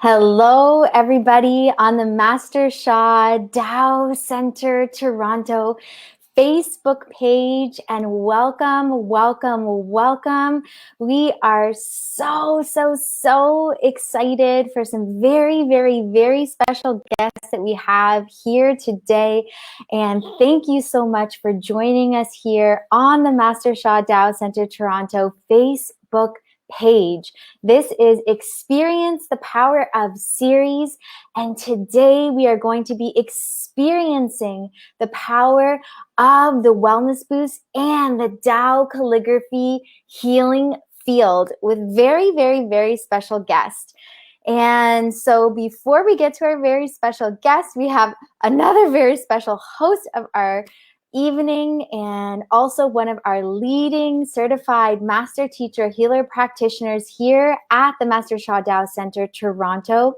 Hello, everybody on the Master Shah Tao Center Toronto Facebook page, and welcome, welcome, welcome. We are so excited for some very special guests that we have here today. And thank you so much for joining us here on the Master Shah Tao Center Toronto Facebook page. This is Experience the Power of series, and today we are going to be experiencing the power of the Wellness Boost and the Tao Calligraphy Healing Field with very special guest. And so before we get to our very special guest, we have another very special host of our evening and also one of our leading certified master teacher healer practitioners here at the Master Shah Tao Center Toronto,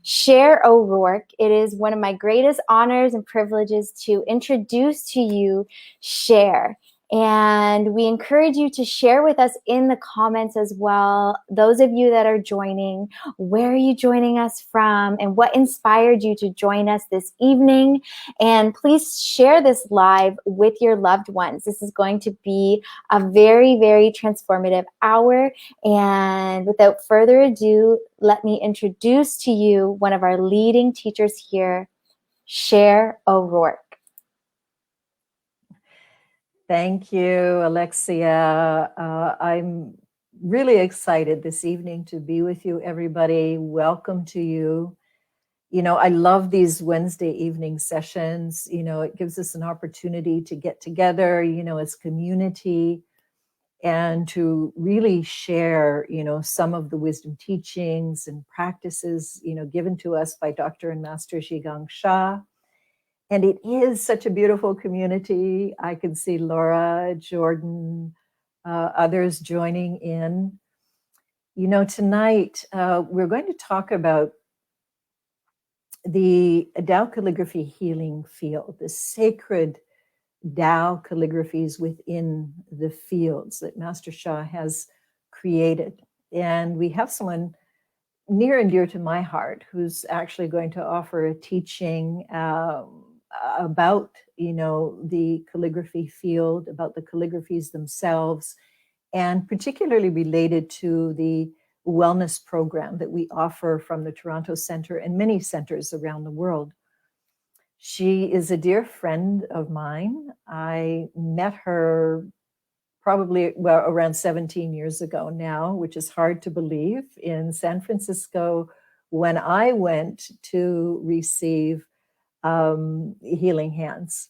Cher O'Rourke. It is one of my greatest honors and privileges to introduce to you Cher. And we encourage you to share with us in the comments as well. Those of you that are joining, where are you joining us from and what inspired you to join us this evening? And please share this live with your loved ones. This is going to be a very transformative hour. And without further ado, let me introduce to you one of our leading teachers here, Cher O'Rourke. Thank you, Alexia. I'm really excited this evening to be with you, everybody. Welcome to you. You know, I love these Wednesday evening sessions. You know, it gives us an opportunity to get together, you know, as community and to really share, you know, some of the wisdom teachings and practices, you know, given to us by Dr. and Master Zhigang Sha. And it is such a beautiful community. I can see Laura, Jordan, others joining in. You know, tonight we're going to talk about the Tao calligraphy healing field, the sacred Tao calligraphies within the fields that Master Shah has created. And we have someone near and dear to my heart who's actually going to offer a teaching about, you know, the calligraphy field, about the calligraphies themselves, and particularly related to the wellness program that we offer from the Toronto Centre and many centers around the world. She is a dear friend of mine. I met her probably around 17 years ago now, which is hard to believe, in San Francisco when I went to receive Healing Hands.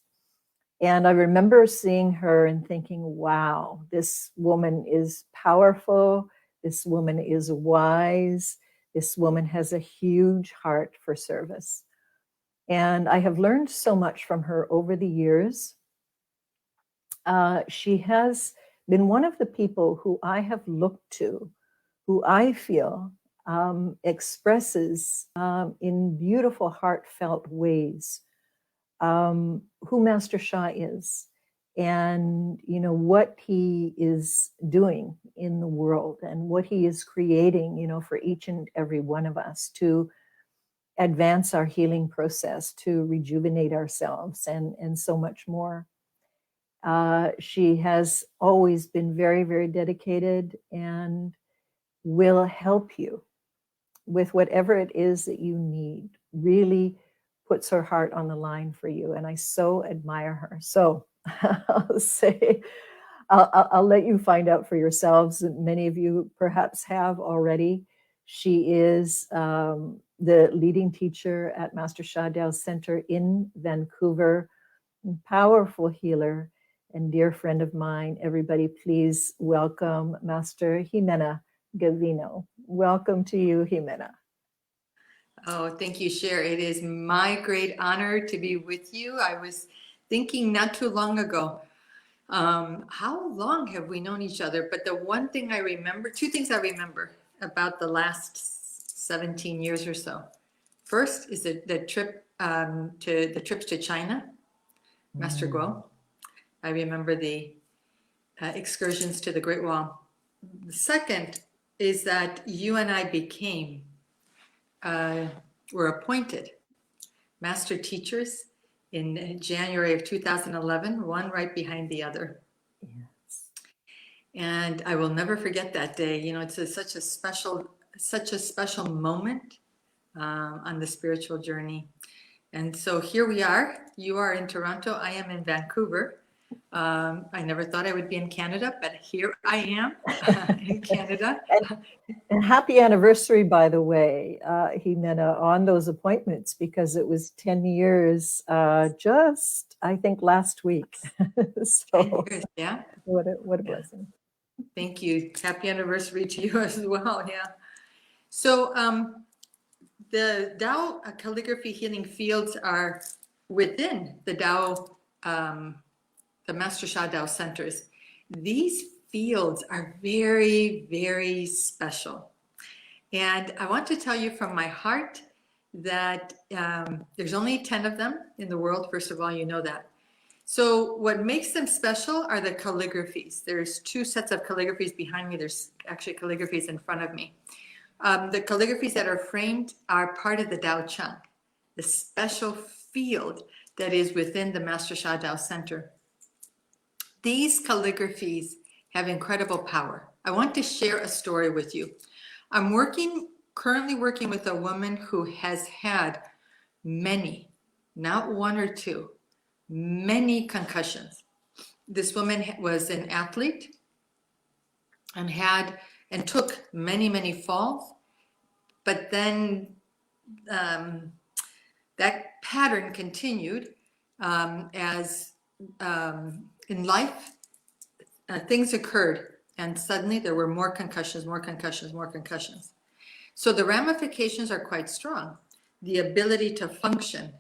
And I remember seeing her and thinking, wow, this woman is powerful. This woman is wise. This woman has a huge heart for service. And I have learned so much from her over the years. She has been one of the people who I have looked to, who I feel expresses in beautiful, heartfelt ways who Master Shah is, and you know what he is doing in the world, and what he is creating, you know, for each and every one of us to advance our healing process, to rejuvenate ourselves, and so much more. She has always been very dedicated and will help you with whatever it is that you need. Really puts her heart on the line for you, and I so admire her. So I'll let you find out for yourselves. Many of you perhaps have already. She is the leading teacher at Master Shah Tao Center in Vancouver, powerful healer and dear friend of mine. Everybody, please welcome Master Ximena Gavino. Welcome to you, Ximena. Oh, thank you, Cher. It is my great honor to be with you. I was thinking not too long ago, how long have we known each other? But the one thing I remember, two things I remember about the last 17 years or so. First is the trips to China, Master Guo. I remember the excursions to the Great Wall. The second is that you and I became were appointed master teachers in January of 2011, one right behind the other. Yes. And I will never forget that day. You know, it's such a special moment on the spiritual journey. And so here we are. You are in Toronto. I am in Vancouver. I never thought I would be in Canada, but here I am in Canada. And happy anniversary, by the way, Ximena, on those appointments, because it was 10 years just, I think, last week. So 10 years, yeah. what a Yeah. blessing. Thank you. Happy anniversary to you as well. Yeah. So the Tao calligraphy healing fields are within the Tao, the Master Sha Tao centers. These fields are very, very special. And I want to tell you from my heart that there's only 10 of them in the world. First of all, you know that. So what makes them special are the calligraphies. There's 2 sets of calligraphies behind me. There's actually calligraphies in front of me. The calligraphies that are framed are part of the Tao Chang, the special field that is within the Master Sha Tao Center. These calligraphies have incredible power. I want to share a story with you. I'm currently working with a woman who has had many, not 1 or 2, many concussions. This woman was an athlete and took many, many falls. But then that pattern continued as in life, things occurred, and suddenly there were more concussions, more concussions, more concussions. So the ramifications are quite strong. The ability to function,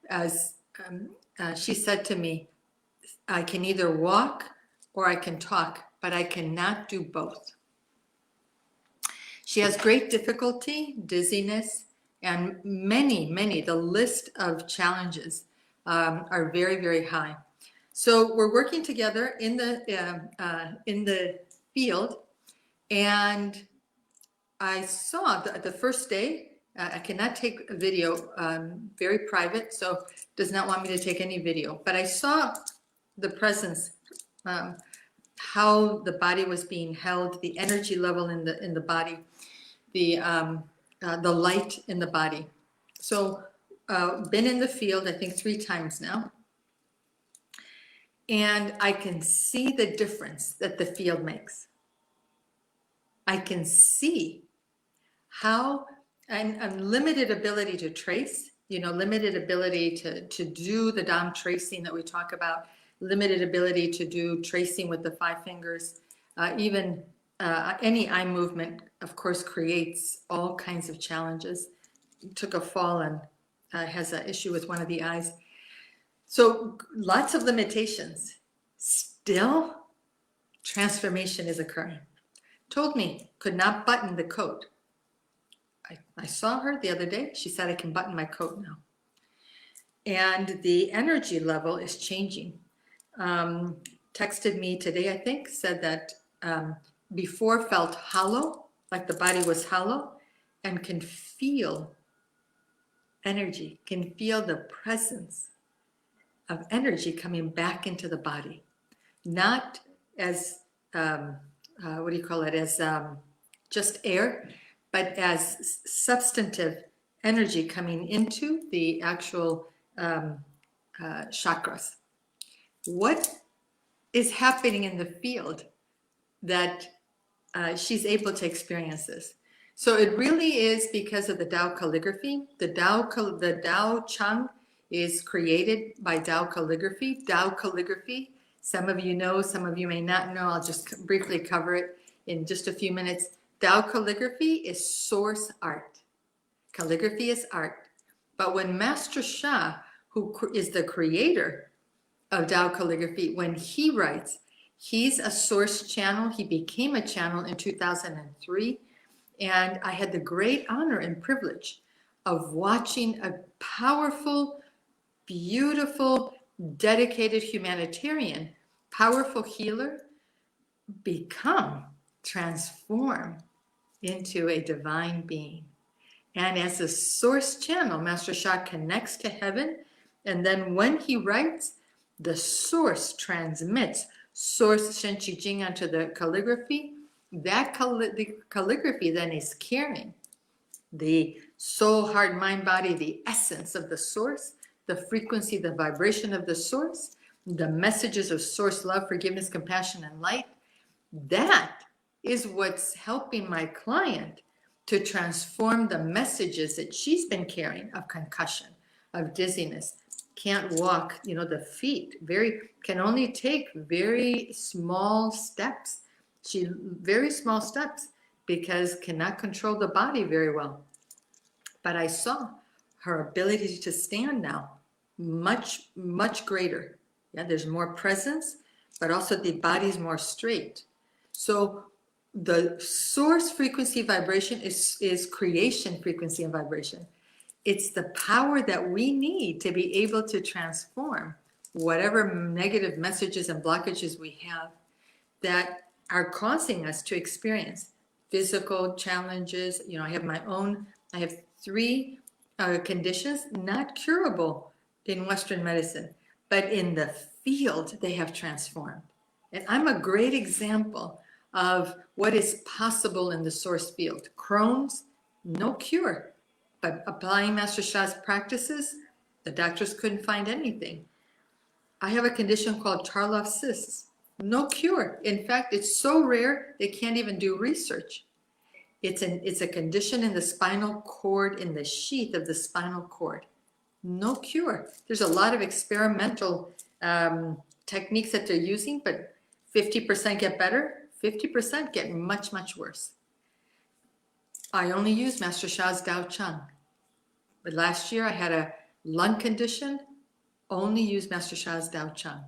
as she said to me, I can either walk or I can talk, but I cannot do both. She has great difficulty, dizziness, and many, the list of challenges are very, very high. So we're working together in the field, and I saw the first day, I cannot take a video, very private, so does not want me to take any video, but I saw the presence, how the body was being held, the energy level in the body, the light in the body. So been in the field, I think 3 times now. And I can see the difference that the field makes. I can see how and limited ability to trace, limited ability to do the Dom tracing that we talk about, limited ability to do tracing with the 5 fingers, even any eye movement, of course, creates all kinds of challenges. Took a fall and has an issue with one of the eyes. So lots of limitations. Still, transformation is occurring. Told me, could not button the coat. I saw her the other day. She said, I can button my coat now. And the energy level is changing. Texted me today, I think, said that before felt hollow, like the body was hollow, and can feel energy, can feel the presence of energy coming back into the body. Not as, what do you call it, as just air, but as substantive energy coming into the actual chakras. What is happening in the field that she's able to experience this? So it really is because of the Tao calligraphy. The Tao Chang is created by Tao calligraphy. Tao calligraphy, some of you know, some of you may not know. I'll just briefly cover it in just a few minutes. Tao calligraphy is source art. Calligraphy is art. But when Master Sha, who is the creator of Tao calligraphy, when he writes, he's a source channel. He became a channel in 2003. And I had the great honor and privilege of watching a powerful, beautiful, dedicated humanitarian, powerful healer transform into a divine being. And as a source channel, Master Sha connects to heaven. And then when he writes, the source transmits source Shen Qi Jing onto the calligraphy. That the calligraphy then is carrying the soul, heart, mind, body, the essence of the source, the frequency, the vibration of the source, the messages of source, love, forgiveness, compassion, and light. That is what's helping my client to transform the messages that she's been carrying of concussion, of dizziness, can't walk, the feet can only take very small steps. Very small steps because cannot control the body very well. But I saw her ability to stand now much, much greater. Yeah, there's more presence, but also the body's more straight. So the source frequency vibration is creation frequency and vibration. It's the power that we need to be able to transform whatever negative messages and blockages we have that are causing us to experience physical challenges. I have 3 conditions not curable in Western medicine, but in the field they have transformed. And I'm a great example of what is possible in the source field. Crohn's, no cure, but applying Master Sha's practices, the doctors couldn't find anything. I have a condition called Charloff cysts. No cure. In fact, it's so rare they can't even do research. It's a condition in the spinal cord, in the sheath of the spinal cord. No cure. There's a lot of experimental techniques that they're using, but 50% get better, 50% get much, much worse. I only use Master Sha's Tao Chang. But last year I had a lung condition, only use Master Sha's Tao Chang.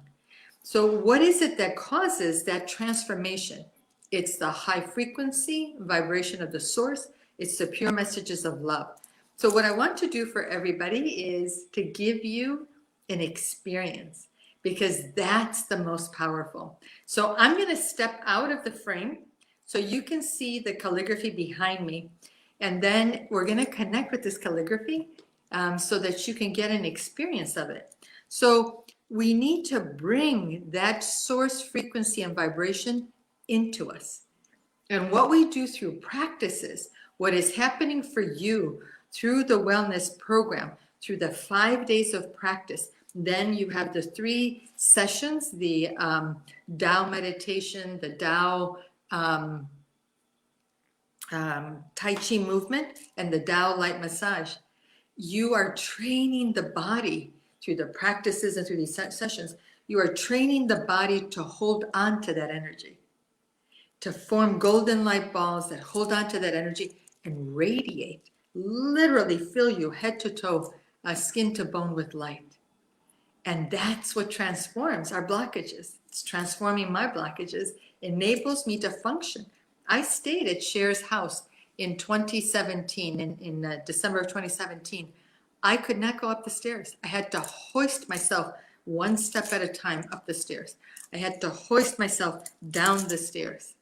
So what is it that causes that transformation? It's the high frequency vibration of the source. It's the pure messages of love. So what I want to do for everybody is to give you an experience, because that's the most powerful. So I'm going to step out of the frame so you can see the calligraphy behind me. And then we're going to connect with this calligraphy so that you can get an experience of it. So we need to bring that source frequency and vibration into us. And what we do through practices, what is happening for you through the wellness program, through the 5 days of practice, then you have the 3 sessions, the Tao meditation, the Tao Tai Chi movement, and the Tao light massage. You are training the body through the practices and through these sessions. You are training the body to hold on to that energy, to form golden light balls that hold on to that energy and radiate, literally fill you head to toe, skin to bone with light. And that's what transforms our blockages. It's transforming my blockages, enables me to function. I stayed at Cher's house in 2017, in December of 2017. I could not go up the stairs. I had to hoist myself 1 step at a time up the stairs. I had to hoist myself down the stairs.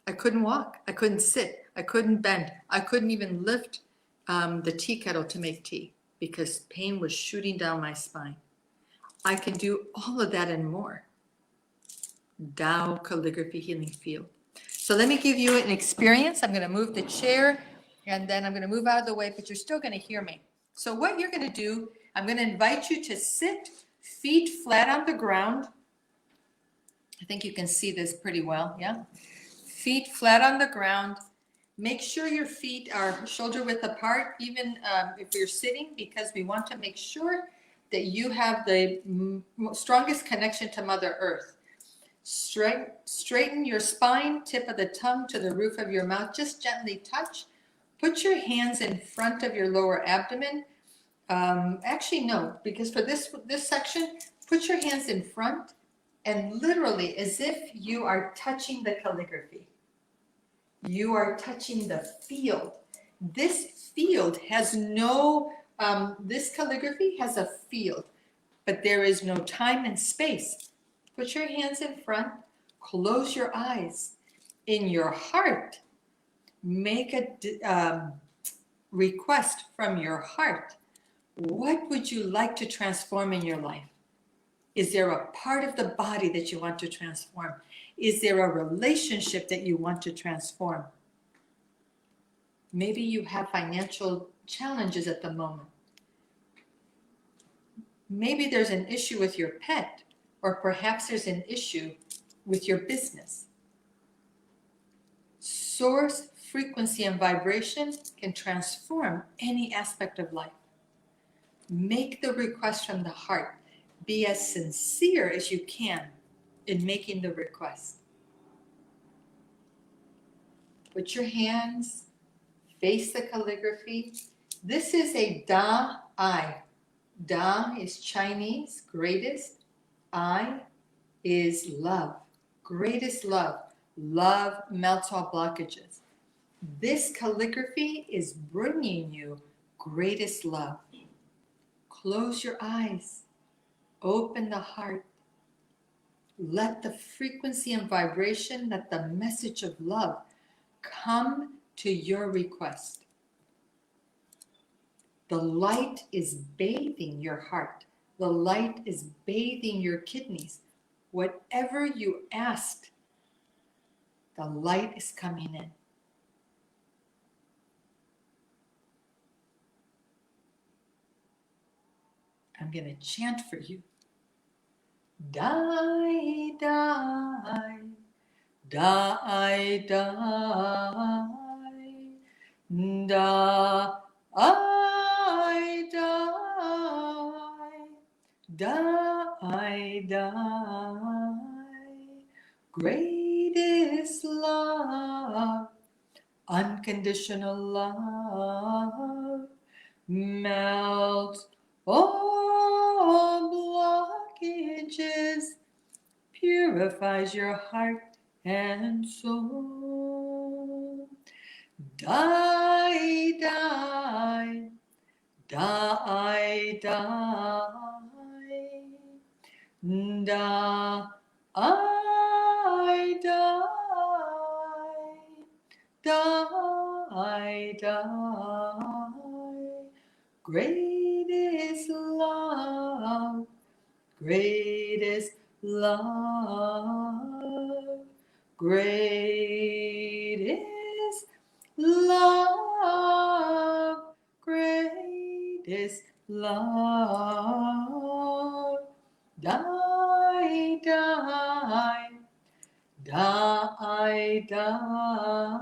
I couldn't walk. I couldn't sit. I couldn't bend. I couldn't even lift the tea kettle to make tea because pain was shooting down my spine. I can do all of that and more. Tao calligraphy healing field. So let me give you an experience. I'm going to move the chair and then I'm going to move out of the way, but you're still going to hear me. So what you're going to do, I'm going to invite you to sit feet flat on the ground. I think you can see this pretty well. Yeah. Feet flat on the ground. Make sure your feet are shoulder width apart, even if you're sitting, because we want to make sure that you have the strongest connection to Mother Earth. Straighten your spine, tip of the tongue to the roof of your mouth. Just gently touch. Put your hands in front of your lower abdomen. Actually, no, because for this section, put your hands in front and literally as if you are touching the calligraphy. You are touching the field. This field has no, this calligraphy has a field, but there is no time and space. Put your hands in front, close your eyes. In your heart, make a request from your heart. What would you like to transform in your life? Is there a part of the body that you want to transform? Is there a relationship that you want to transform? Maybe you have financial challenges at the moment. Maybe there's an issue with your pet, or perhaps there's an issue with your business. Source, frequency, and vibration can transform any aspect of life. Make the request from the heart. Be as sincere as you can in making the request. Put your hands, face the calligraphy. This is a Da I. Da is Chinese, greatest. I is love, greatest love. Love melts all blockages. This calligraphy is bringing you greatest love. Close your eyes, open the heart. Let the frequency and vibration, let the message of love come to your request. The light is bathing your heart. The light is bathing your kidneys. Whatever you asked, the light is coming in. I'm going to chant for you. Die, die, die, die, die, die, die. Greatest love, unconditional love, melts all blockages, purifies your heart and soul. Die, die, die, die, die, die, die. Greatest love, greatest love, greatest love, greatest love. Die, die, die, die,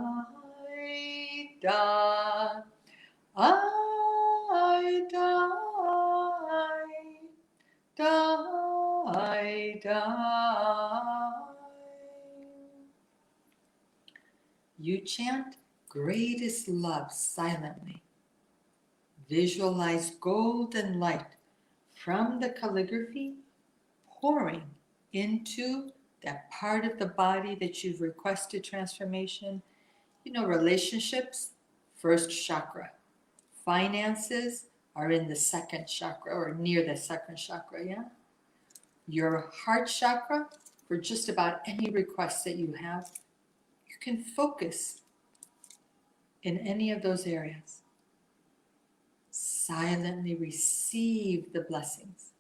die. I die, die. You chant greatest love silently. Visualize golden light from the calligraphy pouring into that part of the body that you've requested transformation. You know, relationships, first chakra. Finances are in the second chakra or near the second chakra, yeah? Your heart chakra, for just about any request that you have, you can focus in any of those areas. Silently receive the blessings.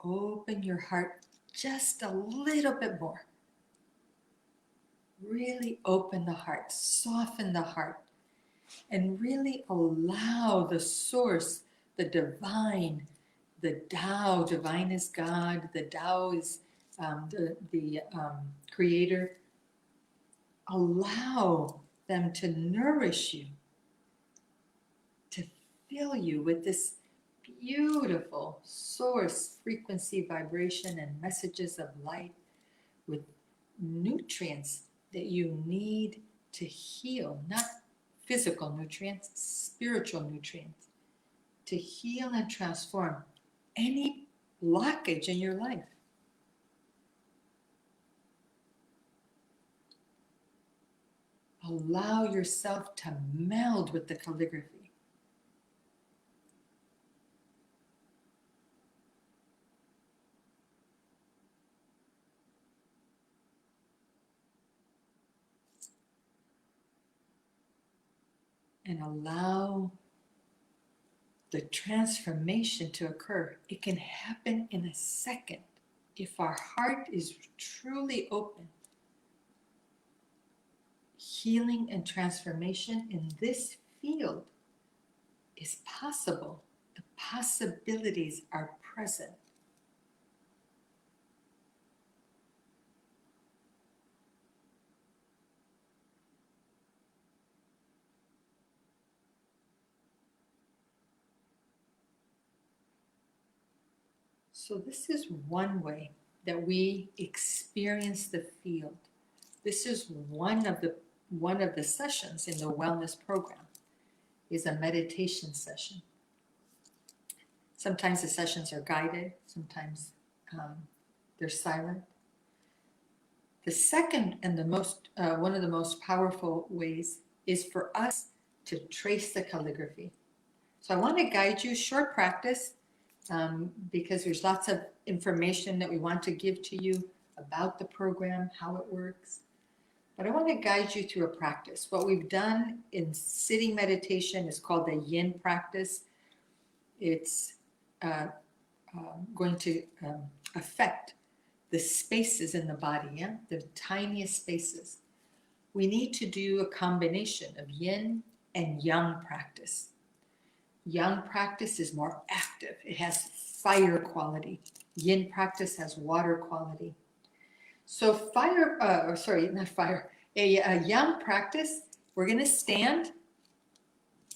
Open your heart just a little bit more. Really open the heart, soften the heart, and really allow the source, the divine, the Tao. Divine is God, the Tao is the creator. Allow them to nourish you, to fill you with this beautiful source, frequency, vibration, and messages of light, with nutrients that you need to heal, not physical nutrients, spiritual nutrients, to heal and transform any blockage in your life. Allow yourself to meld with the calligraphy. And allow the transformation to occur. It can happen in a second if our heart is truly open. Healing and transformation in this field is possible. The possibilities are present. So this is one way that we experience the field. This is one of the sessions in the wellness program, is a meditation session. Sometimes the sessions are guided, sometimes they're silent. The second and the most one of the most powerful ways is for us to trace the calligraphy. So I want to guide you, short practice, because there's lots of information that we want to give to you about the program, how it works. But I want to guide you through a practice. What we've done in sitting meditation is called the yin practice. It's going to affect the spaces in the body, yeah? The tiniest spaces. We need to do a combination of yin and yang practice. Yang practice is more active. It has fire quality. Yin practice has water quality. So a yang practice, we're going to stand,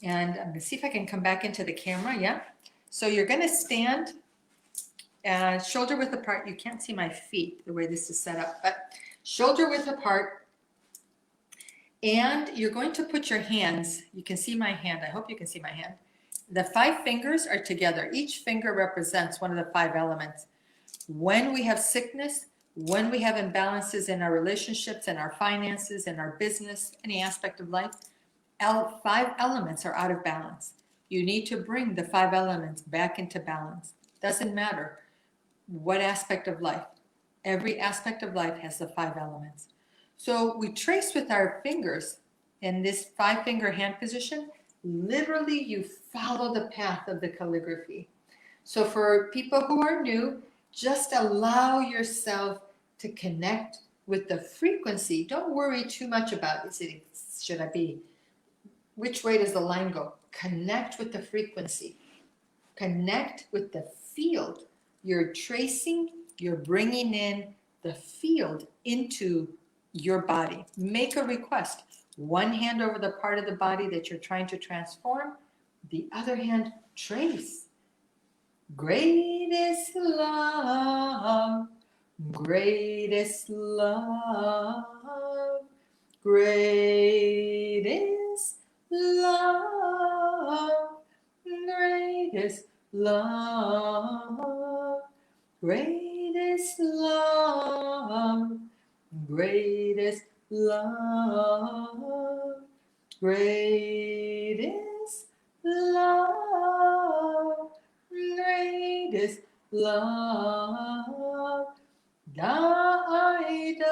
and I'm going to see if I can come back into the camera, yeah? So you're going to stand shoulder width apart. You can't see my feet the way this is set up, but shoulder width apart. And you're going to put your hands, you can see my hand, I hope you can see my hand. The 5 fingers are together. Each finger represents one of the 5 elements. When we have sickness, when we have imbalances in our relationships and our finances and our business, any aspect of life, 5 elements are out of balance. You need to bring the 5 elements back into balance. Doesn't matter what aspect of life. Every aspect of life has the 5 elements. So we trace with our fingers in this 5-finger hand position. Literally, you follow the path of the calligraphy. So for people who are new, just allow yourself to connect with the frequency. Don't worry too much about, should I be, which way does the line go? Connect with the frequency. Connect with the field. You're tracing, you're bringing in the field into your body. Make a request. One hand over the part of the body that you're trying to transform, the other hand trace. Greatest love, greatest love, greatest love, greatest love, greatest love, greatest love, greatest love, greatest love. Die, die, die,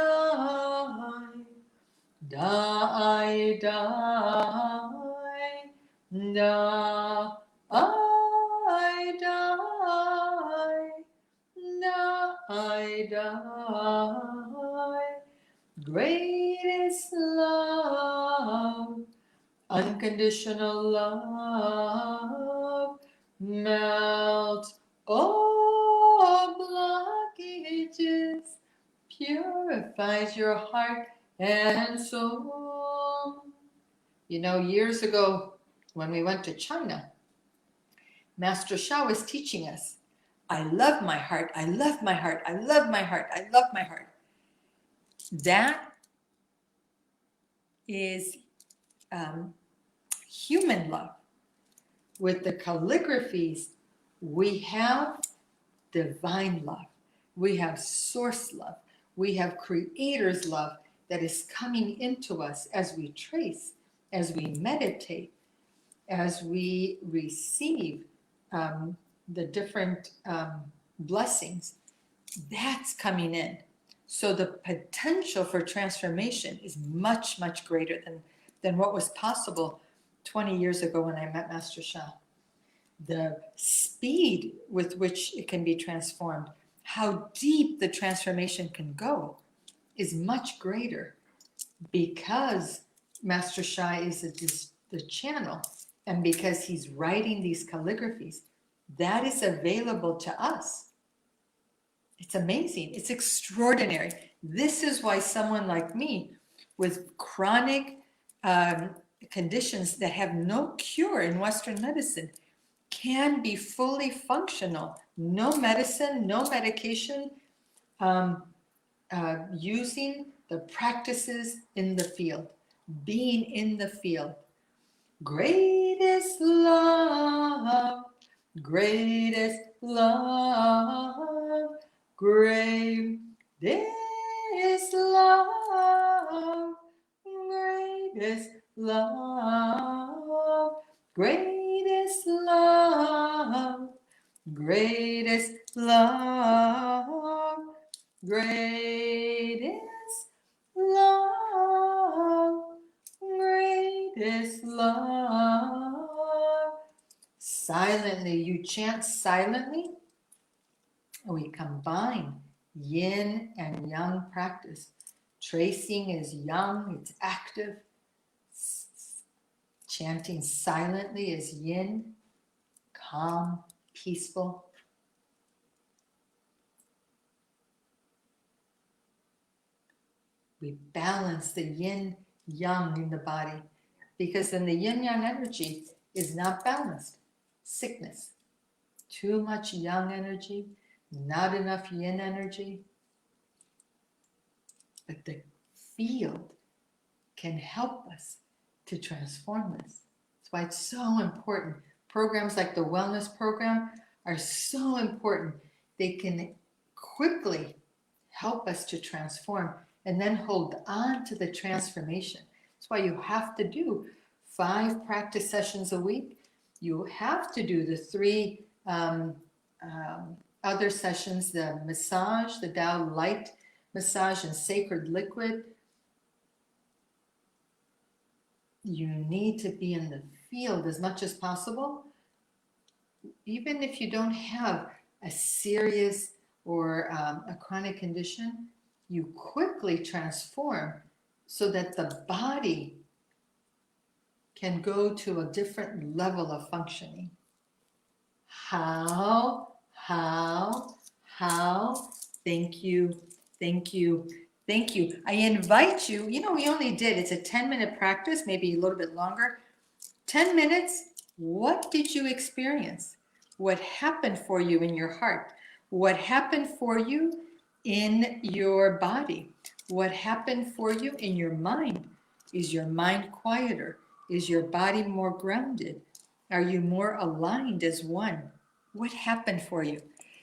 die, die, die, Greatest love, unconditional love, melt all blockages, purifies your heart and soul. You know, years ago when we went to China, Master Sha was teaching us, I love my heart, I love my heart, I love my heart, I love my heart. That is human love. With the calligraphies, we have divine love. We have source love. We have creator's love that is coming into us as we trace, as we meditate, as we receive the different blessings. That's coming in. So the potential for transformation is much, much greater than what was possible 20 years ago when I met Master Sha. The speed with which it can be transformed, how deep the transformation can go, is much greater because Master Sha is the channel, and because he's writing these calligraphies, that is available to us. It's amazing. It's extraordinary. This is why someone like me with chronic conditions that have no cure in Western medicine can be fully functional. No medicine, no medication, using the practices in the field, being in the field. Greatest love, greatest love, greatest love, greatest love, greatest love, greatest love, greatest love, greatest love. Silently, you chant silently, and we combine yin and yang practice. Tracing is yang, it's active. Chanting silently is yin, calm, peaceful. We balance the yin yang in the body, because then the yin yang energy is not balanced. Sickness, too much yang energy, not enough yin energy. But the field can help us to transform this. That's why it's so important. Programs like the wellness program are so important. They can quickly help us to transform and then hold on to the transformation. That's why you have to do 5 practice sessions a week. You have to do the 3 other sessions, the massage, the Tao light massage and sacred liquid. You need to be in the field as much as possible. Even if you don't have a serious or a chronic condition, you quickly transform so that the body can go to a different level of functioning. How? Thank you. I invite you, we only did, it's a 10-minute practice, maybe a little bit longer. 10 minutes, what did you experience? What happened for you in your heart? What happened for you in your body? What happened for you in your mind? Is your mind quieter? Is your body more grounded? Are you more aligned as one? What happened for you?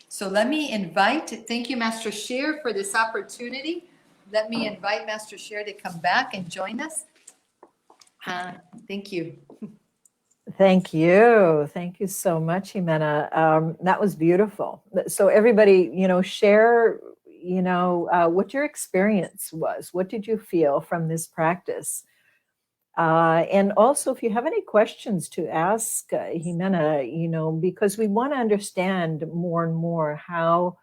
So let me invite, thank you, Master Sher, for this opportunity. Let me invite Master Sher to come back and join us. Thank you. Thank you. Thank you so much, Ximena. That was beautiful. So everybody, share, what your experience was. What did you feel from this practice? And also, if you have any questions to ask Ximena, because we want to understand more and more how,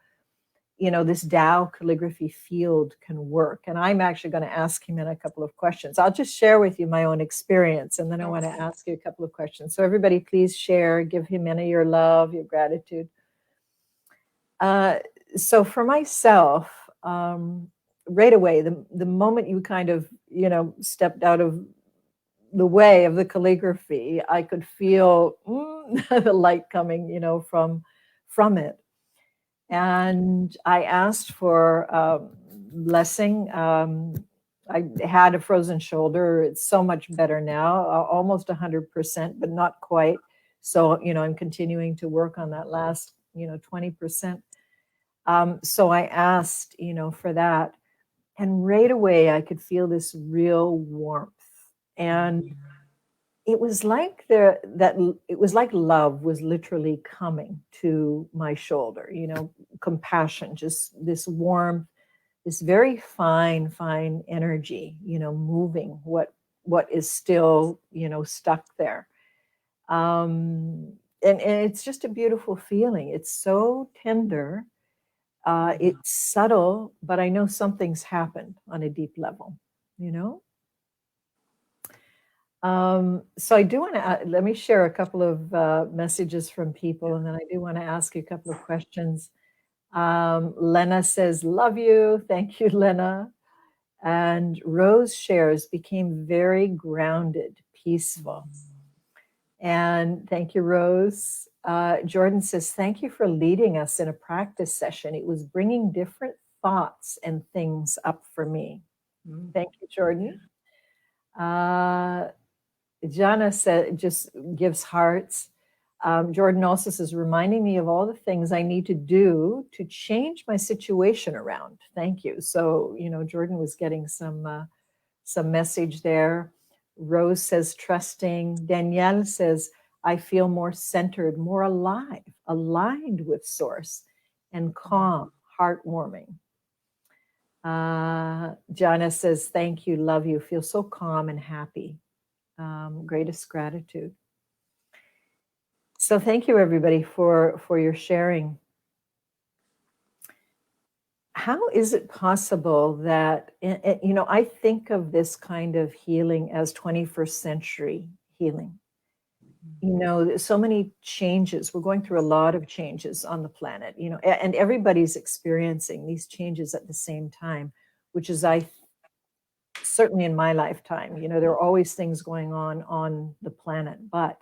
this Tao calligraphy field can work. And I'm actually going to ask him in a couple of questions. I'll just share with you my own experience, and then I want to ask you a couple of questions. So everybody, please share, give Ximena your love, your gratitude. So for myself, right away, the moment you kind of, stepped out of the way of the calligraphy, I could feel the light coming, from it. And I asked for blessing. I had a frozen shoulder. It's so much better now, almost 100%, but not quite. So, I'm continuing to work on that last, 20%. So I asked, for that. And right away, I could feel this real warmth. And it was like it was like love was literally coming to my shoulder, compassion, just this warmth, this very fine energy, moving what is still, stuck there. And it's just a beautiful feeling. It's so tender. It's subtle, but I know something's happened on a deep level, So I do want to, let me share a couple of messages from people, and then I do want to ask you a couple of questions. Lena says, love you. Thank you, Lena. And Rose shares, became very grounded, peaceful. And thank you, Rose. Jordan says, thank you for leading us in a practice session. It was bringing different thoughts and things up for me. Thank you, Jordan. Jana said, just gives hearts. Jordan also says, reminding me of all the things I need to do to change my situation around. Thank you. So, Jordan was getting some message there. Rose says, trusting. Danielle says, I feel more centered, more alive, aligned with source, and calm, heartwarming. Jana says, thank you, love you, feel so calm and happy. Greatest gratitude. So thank you, everybody, for your sharing. How is it possible that, I think of this kind of healing as 21st century healing. There's so many changes. We're going through a lot of changes on the planet, and everybody's experiencing these changes at the same time, which is, certainly in my lifetime, there are always things going on the planet, but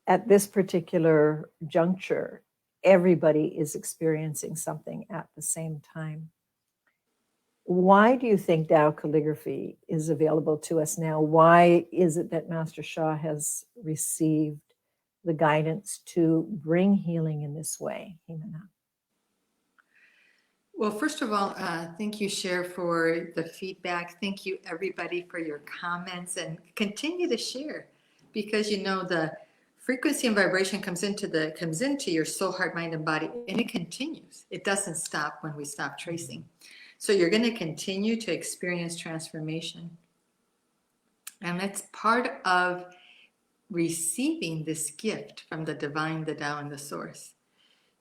at this particular juncture, everybody is experiencing something at the same time. Why do you think Tao calligraphy is available to us now? Why is it that Master Sha has received the guidance to bring healing in this way, Ximena? Well, first of all, thank you, Cher, for the feedback. Thank you, everybody, for your comments, and continue to share, because the frequency and vibration comes into your soul, heart, mind, and body, and it continues. It doesn't stop when we stop tracing. So you're going to continue to experience transformation. And that's part of receiving this gift from the divine, the Tao, and the source,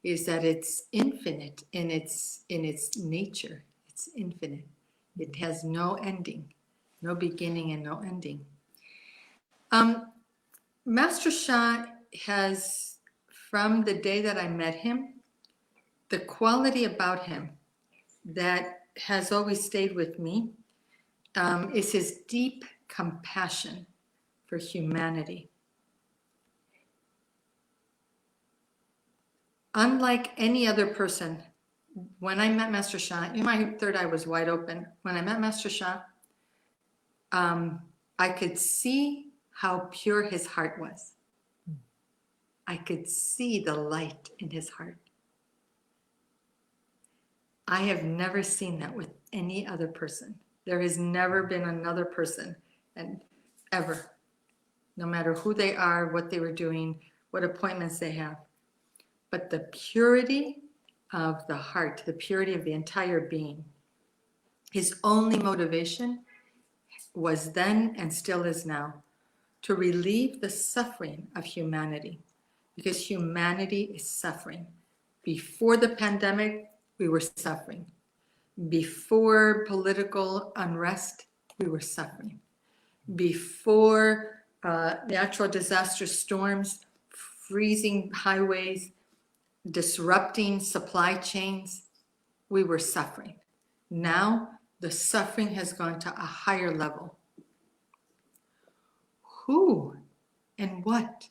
is that it's infinite in its nature. It's infinite. It has no ending, no beginning and no ending. Master Sha has, from the day that I met him, the quality about him that has always stayed with me is his deep compassion for humanity. Unlike any other person, when I met Master Sha, my third eye was wide open. When I met Master Sha, I could see how pure his heart was. I could see the light in his heart. I have never seen that with any other person. There has never been another person, and ever, no matter who they are, what they were doing, what appointments they have. But the purity of the heart, the purity of the entire being, his only motivation was then and still is now to relieve the suffering of humanity, because humanity is suffering. Before the pandemic, we were suffering. Before political unrest, we were suffering. Before natural disaster storms, freezing highways, disrupting supply chains, we were suffering. Now the suffering has gone to a higher level. Who and what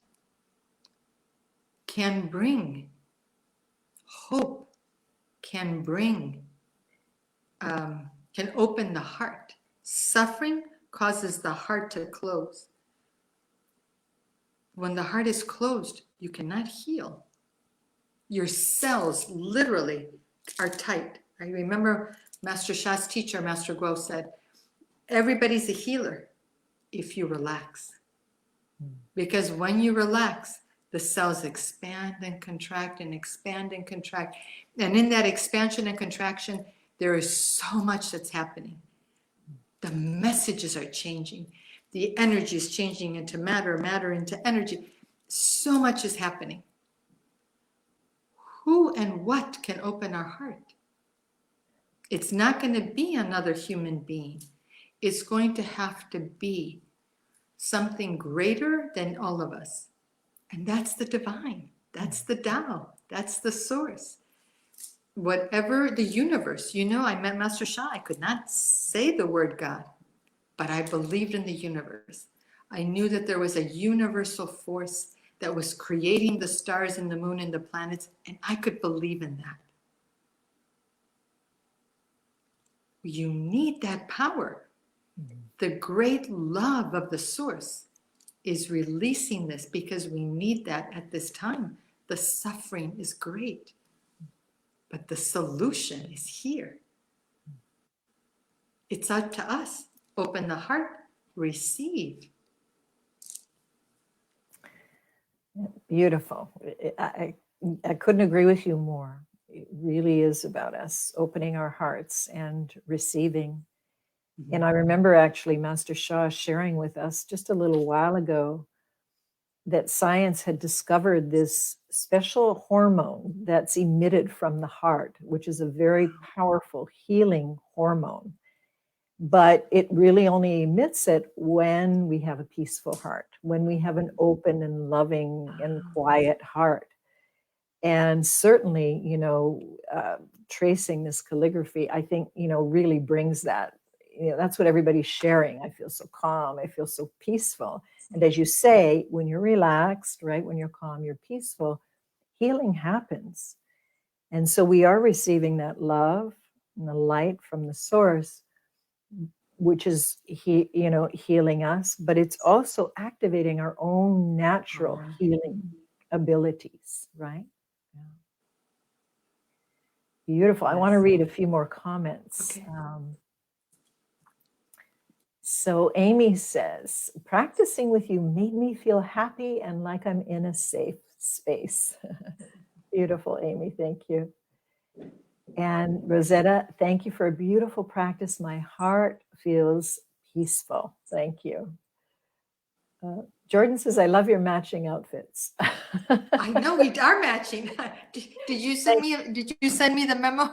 can bring hope, can bring, can open the heart? Suffering causes the heart to close. When the heart is closed, you cannot heal. Your cells literally are tight. I remember Master Sha's teacher, Master Guo, said, everybody's a healer if you relax. Because when you relax, the cells expand and contract and expand and contract. And in that expansion and contraction, there is so much that's happening. The messages are changing. The energy is changing into matter, matter into energy. So much is happening. Who and what can open our heart? It's not going to be another human being. It's going to have to be something greater than all of us. And that's the divine. That's the Tao. That's the source. Whatever the universe, I met Master Sha. I could not say the word God, but I believed in the universe. I knew that there was a universal force that was creating the stars and the moon and the planets, and I could believe in that. You need that power. The great love of the source is releasing this because we need that at this time. The suffering is great, but the solution is here. It's up to us. Open the heart, receive. Beautiful. I couldn't agree with you more. It really is about us opening our hearts and receiving. And I remember actually Master Sha sharing with us just a little while ago that science had discovered this special hormone that's emitted from the heart, which is a very powerful healing hormone. But it really only emits it when we have a peaceful heart, when we have an open and loving and quiet heart. And certainly, tracing this calligraphy, I think, really brings that. That's what everybody's sharing. I feel so calm. I feel so peaceful. And as you say, when you're relaxed, right, when you're calm, you're peaceful, healing happens. And so we are receiving that love and the light from the source, which is healing us, but it's also activating our own natural healing abilities, right? Yeah. Beautiful. I want to read a few more comments. Okay. So Amy says, practicing with you made me feel happy and like I'm in a safe space. Beautiful, Amy. Thank you. And Rosetta, thank you for a beautiful practice. My heart feels peaceful. Thank you. Jordan says, I love your matching outfits. I know we are matching. Did you send me the memo?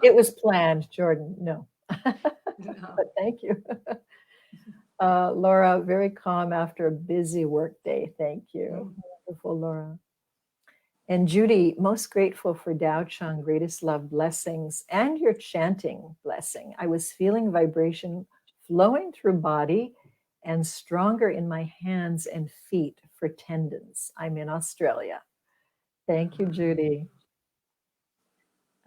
It was planned, Jordan. No. No. But thank you. Laura, very calm after a busy work day. Thank you. Wonderful, Laura. And Judy, most grateful for Dao Chang, greatest love, blessings, and your chanting blessing. I was feeling vibration flowing through body and stronger in my hands and feet for tendons. I'm in Australia. Thank you, Judy.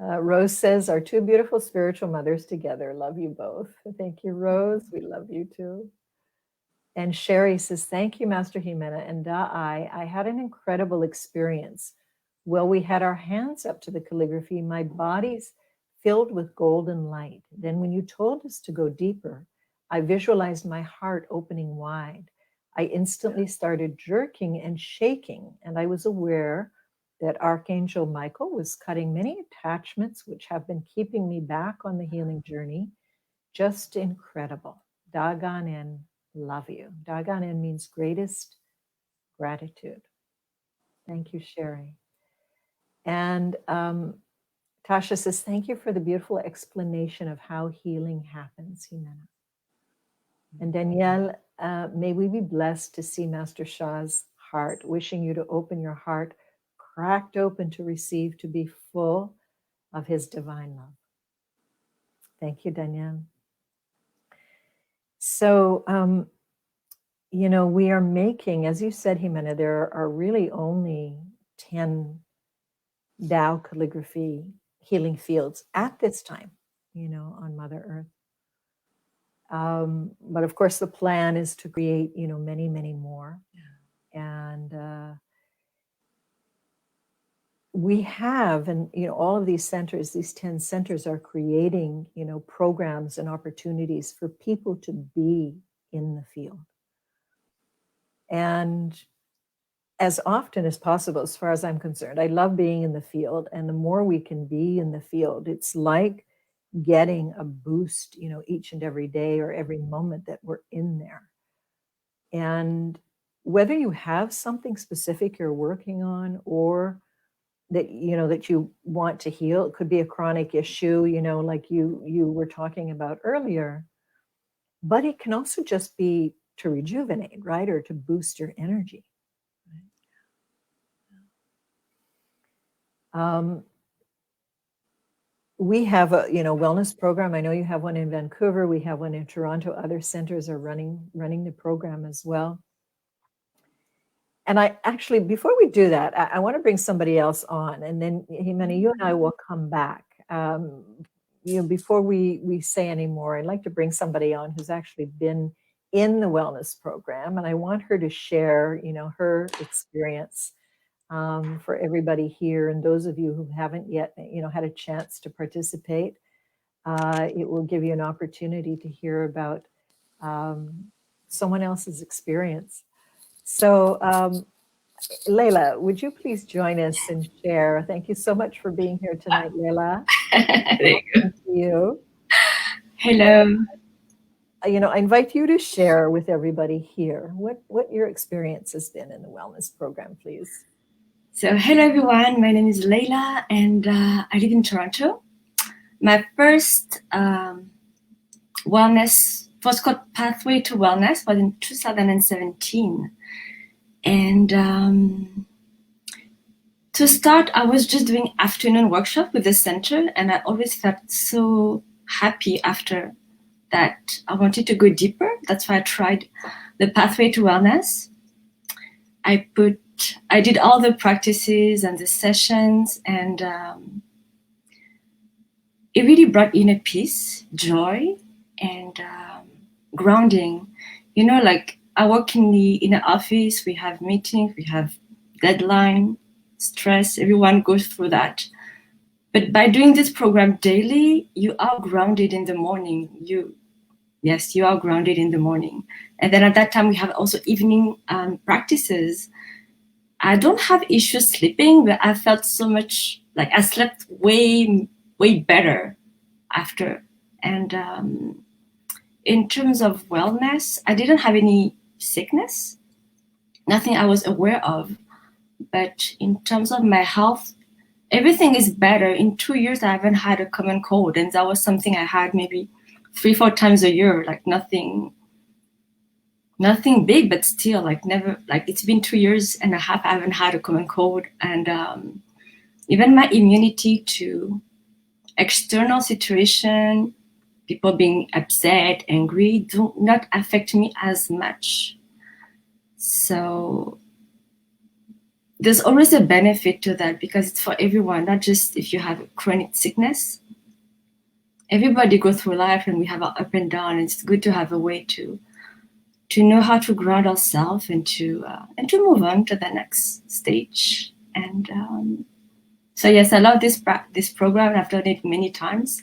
Rose says, our two beautiful spiritual mothers together. Love you both. Thank you, Rose. We love you too. And Sherry says, thank you, Master Ximena and Da'ai. I had an incredible experience. Well, we had our hands up to the calligraphy. My body's filled with golden light. Then when you told us to go deeper, I visualized my heart opening wide. I instantly started jerking and shaking, and I was aware that Archangel Michael was cutting many attachments which have been keeping me back on the healing journey. Just incredible. Daganen, love you. Daganen means greatest gratitude. Thank you, Sherry. And Tasha says, thank you for the beautiful explanation of how healing happens, Ximena. And Danielle, may we be blessed to see Master Sha's heart, wishing you to open your heart, cracked open to receive, to be full of his divine love. Thank you, Danielle. So, we are making, as you said, Ximena, there are really only 10 Tao calligraphy healing fields at this time, on Mother Earth. But of course, the plan is to create, many, many more. Yeah. And we have, and all of these centers, these 10 centers are creating, programs and opportunities for people to be in the field. And as often as possible, as far as I'm concerned, I love being in the field. And the more we can be in the field, it's like getting a boost, each and every day or every moment that we're in there. And whether you have something specific you're working on or that you want to heal, it could be a chronic issue, like you were talking about earlier, but it can also just be to rejuvenate, right? Or to boost your energy. We have a wellness program. I know you have one in Vancouver. We have one in Toronto. Other centers are running the program as well. And I actually, before we do that, I want to bring somebody else on, and then Ximena, you and I will come back. Before we say any more, I'd like to bring somebody on who's actually been in the wellness program, and I want her to share, her experience for everybody here, and those of you who haven't yet, had a chance to participate. It will give you an opportunity to hear about someone else's experience. So, Leila, would you please join us and share? Thank you so much for being here tonight, Leila. Thank you. Hello. I invite you to share with everybody here what your experience has been in the wellness program, please. So, hello everyone. My name is Leila, and I live in Toronto. My first wellness was called Pathway to Wellness was in 2017. And to start, I was just doing afternoon workshop with the center, and I always felt so happy after that. I wanted to go deeper. That's why I tried the Pathway to Wellness. I did all the practices and the sessions, and it really brought inner peace, joy, and grounding. Like I work in the office, we have meetings, we have deadline, stress, everyone goes through that. But by doing this program daily, you are grounded in the morning. You are grounded in the morning. And then at that time, we have also evening practices. I don't have issues sleeping, but I felt so much like I slept way, way better after. And in terms of wellness, I didn't have any sickness, nothing I was aware of. But in terms of my health, everything is better. In 2 years, I haven't had a common cold. And that was something I had maybe 3-4 times a year, like nothing big, but still like never, like it's been 2 years and a half, I haven't had a common cold. And even my immunity to external situation, people being upset, angry, do not affect me as much. So there's always a benefit to that because it's for everyone, not just if you have a chronic sickness. Everybody goes through life and we have our up and down. And it's good to have a way to know how to ground ourselves and to move on to the next stage. And so yes, I love this program. I've done it many times,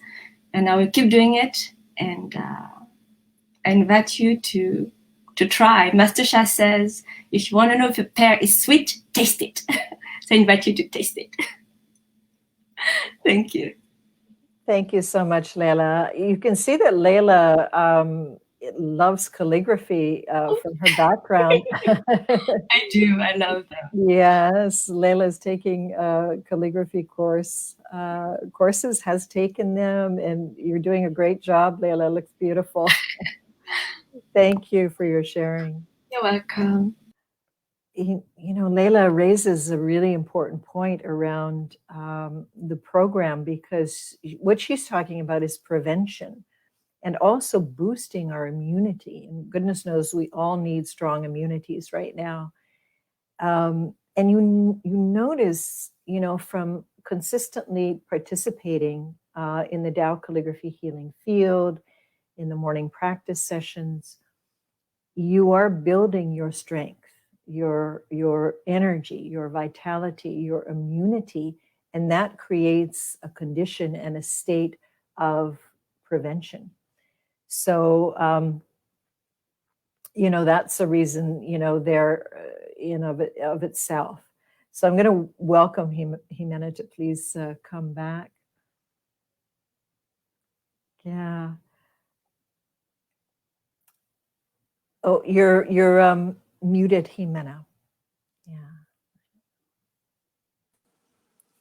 and I will keep doing it. And I invite you to try. Master Sha says, if you want to know if a pear is sweet, taste it. So I invite you to taste it. Thank you. Thank you so much, Leila. You can see that Leila loves calligraphy from her background. I do. I love them. Yes, Leila's taking calligraphy courses, has taken them, and you're doing a great job, Leila. Looks beautiful. Thank you for your sharing. You're welcome. Leila raises a really important point around the program, because what she's talking about is prevention and also boosting our immunity. And goodness knows we all need strong immunities right now. And you notice, from consistently participating in the Tao calligraphy healing field, in the morning practice sessions, you are building your strength, your energy, your vitality, your immunity, and that creates a condition and a state of prevention. So, that's a reason, there of itself. So I'm going to welcome Ximena to please come back. Yeah. Oh, you're muted, Ximena. Yeah.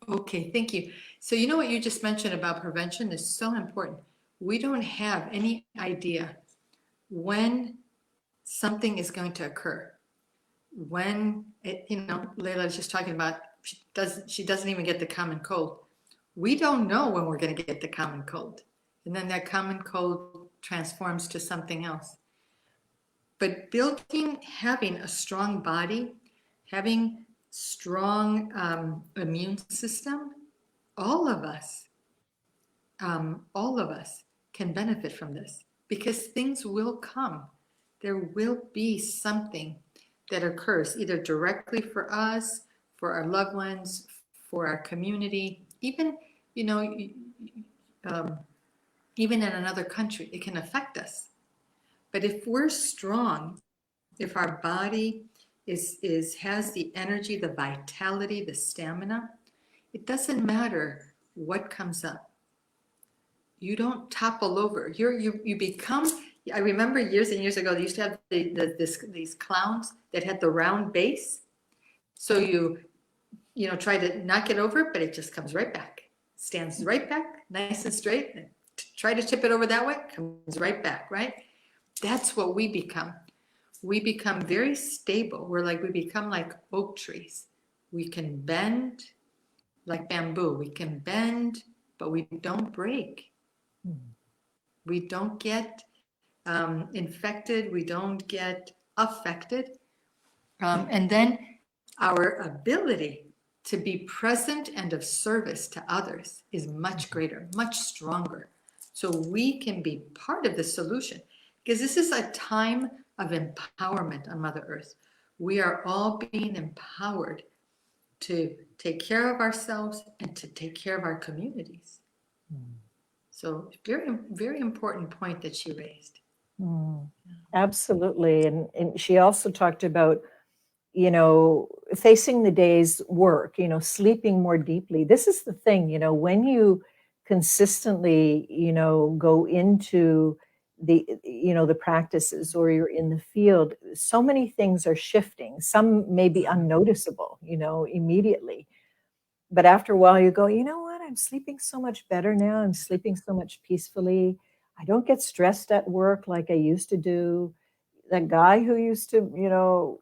Okay, thank you. So you know what you just mentioned about prevention is so important. We don't have any idea when something is going to occur. When it, Leila was just talking about she doesn't even get the common cold. We don't know when we're going to get the common cold, and then that common cold transforms to something else. But having a strong body, having strong immune system, all of us can benefit from this, because things will come. There will be something that occurs either directly for us, for our loved ones, for our community, even, even in another country, it can affect us. But if we're strong, if our body has the energy, the vitality, the stamina, it doesn't matter what comes up. You don't topple over. You become. I remember years and years ago, they used to have these clowns that had the round base. So you try to knock it over, but it just comes right back. Stands right back, nice and straight. And try to tip it over that way, comes right back, right? That's what we become. We become very stable. We become like oak trees. We can bend like bamboo. We can bend, but we don't break. We don't get infected. We don't get affected. And then our ability to be present and of service to others is much greater, much stronger. So we can be part of the solution, because this is a time of empowerment on Mother Earth. We are all being empowered to take care of ourselves and to take care of our communities. So very, very important point that she raised. Absolutely. And she also talked about, facing the day's work, sleeping more deeply. This is the thing, when you consistently, go into the practices, or you're in the field, so many things are shifting. Some may be unnoticeable, immediately. But after a while you go, you know what? I'm sleeping so much better now. I'm sleeping so much peacefully. I don't get stressed at work like I used to do. That guy who used to,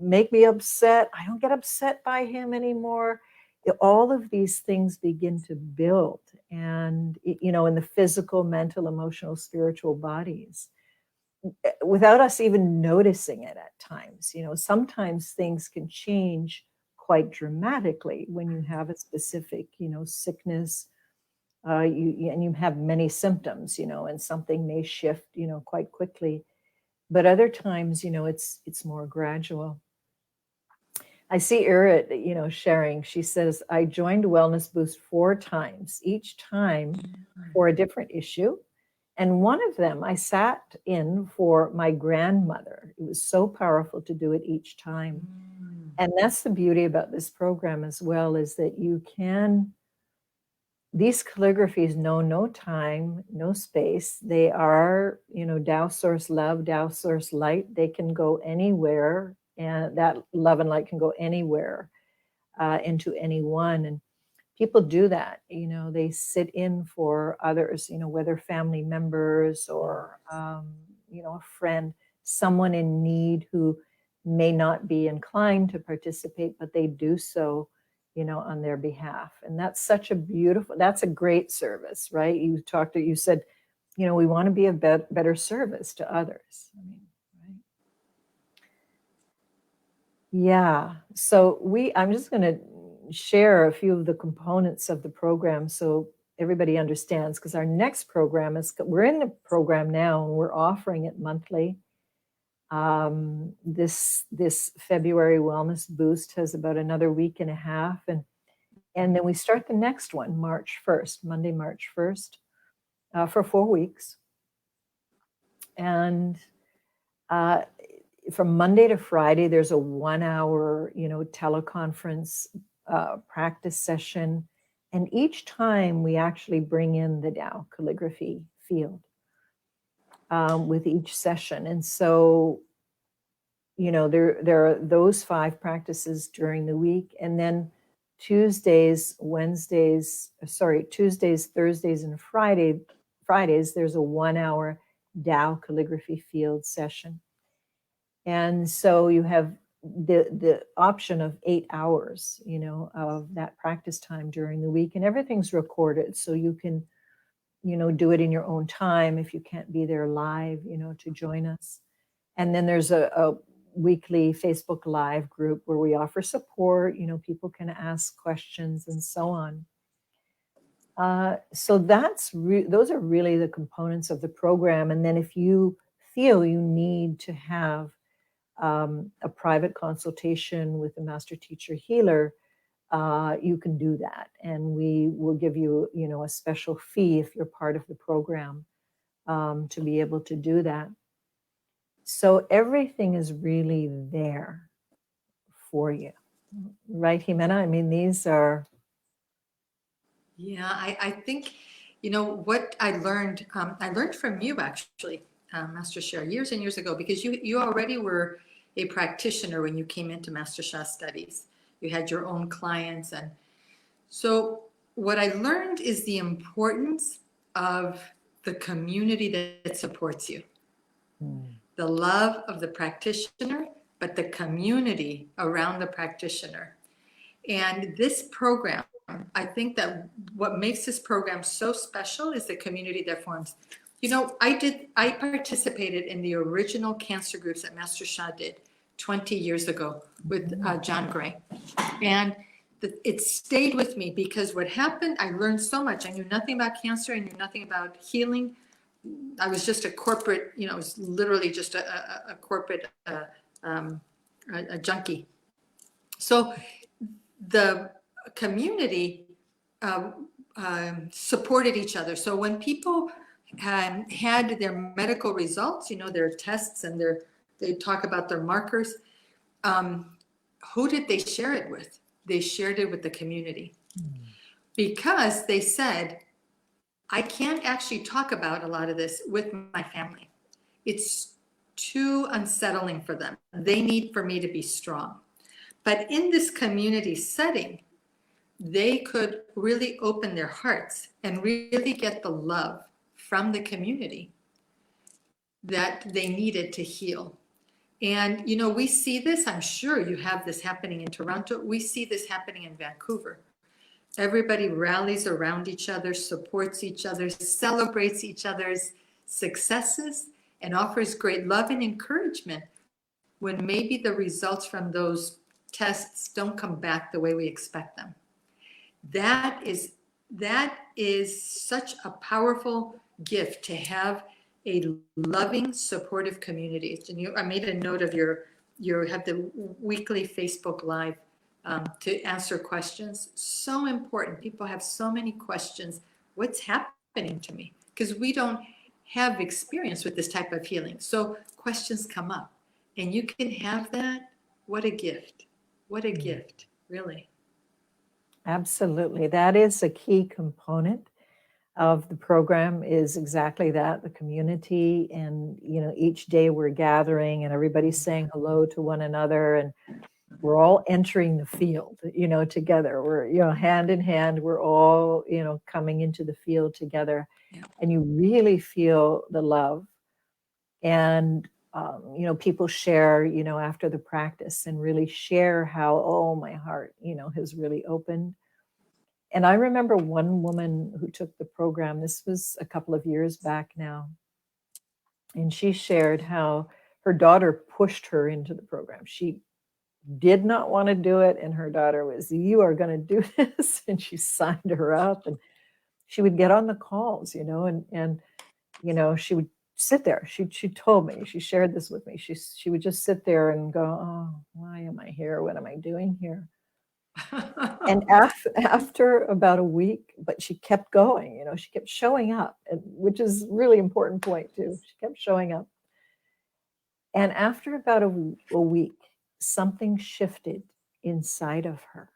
make me upset, I don't get upset by him anymore. All of these things begin to build, and, in the physical, mental, emotional, spiritual bodies, without us even noticing it at times. Sometimes things can change quite dramatically when you have a specific, sickness, and you have many symptoms, and something may shift, quite quickly. But other times, it's more gradual. I see Irit, sharing. She says, I joined Wellness Boost 4 times, each time for a different issue. And one of them I sat in for my grandmother. It was so powerful to do it each time. And that's the beauty about this program as well, is that you can these calligraphies know no time, no space. They are, Tao source love, Tao source light. They can go anywhere, and that love and light can go anywhere into anyone. And people do that. They sit in for others. Whether family members or a friend, someone in need who may not be inclined to participate, but they do so on their behalf. And that's that's a great service, right? You said, we want to be a better service to others. Right? Yeah. So I'm just going to share a few of the components of the program so everybody understands, because our next program we're in the program now and we're offering it monthly. This February Wellness Boost has about another week and a half, and then we start the next one March 1st, Monday, March 1st, for 4 weeks. And from Monday to Friday, there's a 1 hour, teleconference practice session. And each time we actually bring in the Tao calligraphy field with each session. And so, there are those 5 practices during the week. And then Tuesdays, Thursdays, and Fridays, there's a 1 hour Tao calligraphy field session. And so you have the option of 8 hours, of that practice time during the week, and everything's recorded. So you can, do it in your own time if you can't be there live, to join us. And then there's a weekly Facebook Live group where we offer support, people can ask questions and so on. So those are really the components of the program. And then if you feel you need to have a private consultation with a master teacher healer, you can do that. And we will give you, a special fee if you're part of the program to be able to do that. So everything is really there for you. Right, Ximena? I mean, these are... Yeah, I think, what I learned from you actually, Master Shah, years and years ago, because you already were a practitioner when you came into Master Shah studies. You had your own clients. And so what I learned is the importance of the community that supports you. The love of the practitioner, but the community around the practitioner. And this program, I think that what makes this program so special is the community that forms. I participated in the original cancer groups that Master Shah did 20 years ago with John Gray. And it stayed with me because what happened, I learned so much. I knew nothing about cancer. I knew nothing about healing. I was just a corporate, it was literally just a corporate, a junkie. So the community supported each other. So when people had their medical results, their tests and they talk about their markers, who did they share it with? They shared it with the community because they said, I can't actually talk about a lot of this with my family. It's too unsettling for them. They need for me to be strong. But in this community setting, they could really open their hearts and really get the love from the community that they needed to heal. And, we see this, I'm sure you have this happening in Toronto. We see this happening in Vancouver. Everybody rallies around each other, supports each other, celebrates each other's successes, and offers great love and encouragement when maybe the results from those tests don't come back the way we expect them. That is such a powerful gift to have a loving, supportive community. And I made a note of you have the weekly Facebook Live to answer questions. So important. People have so many questions. What's happening to me? Because we don't have experience with this type of healing. So questions come up and you can have that. What a gift. What a gift, really. Absolutely. That is a key component of the program, is exactly that, the community. And, you know, each day we're gathering and everybody's saying hello to one another, and we're all entering the field, you know, together. We're, you know, hand in hand, we're all, you know, coming into the field together. Yeah. And you really feel the love. And, you know, people share, you know, after the practice and really share how, oh, my heart, you know, has really opened. And I remember one woman who took the program, this was a couple of years back now, and she shared how her daughter pushed her into the program. She did not want to do it, and her daughter was, you are going to do this, and she signed her up. And she would get on the calls, you know, and you know, she would sit there. She told me, she shared this with me. She would just sit there and go, oh, why am I here? What am I doing here? And after about a week, but she kept going, you know, she kept showing up, which is really important point too. She kept showing up. And after about a week, something shifted inside of her.